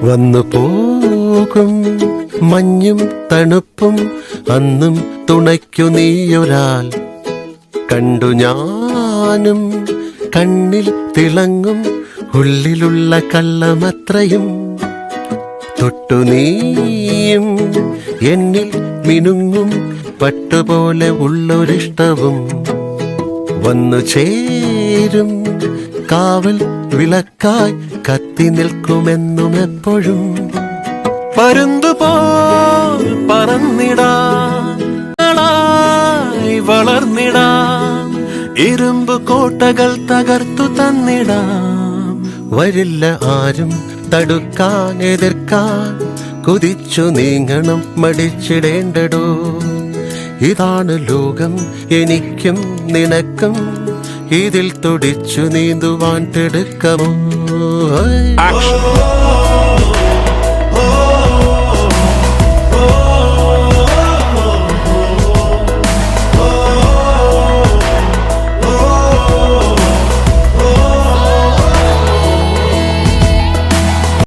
വന്നു പോകും മഞ്ഞും തണുപ്പും അന്നും തുണയ്ക്കു നീയൊരാൾ കണ്ടു ഞാനും കണ്ണിൽ തിളങ്ങും ഉള്ളിലുള്ള കള്ളമത്രയും തൊട്ടു നീയും എന്നിൽ മിനുങ്ങും പട്ടുപോലെ ഉള്ളൊരിഷ്ടവും വന്നു ചേരും കാവൽ വിളക്കായി കത്തി നിൽക്കുമെന്നും എപ്പോഴും പരുന്തുപോൽ പറന്നിടാൻ വളർന്നിടാം ഇരുമ്പ് കോട്ടകൾ തകർത്തു തന്നിടാം വരില്ല ആരും തടുക്കാൻ എതിർക്കാൻ കുതിച്ചു നീങ്ങണം മടിച്ചിടേണ്ടടോ ഇതാണ് ലോകം എനിക്കും നിനക്കും ഇതിൽ തുടിച്ചു നീന്തുവാൻ തിടുക്കമോ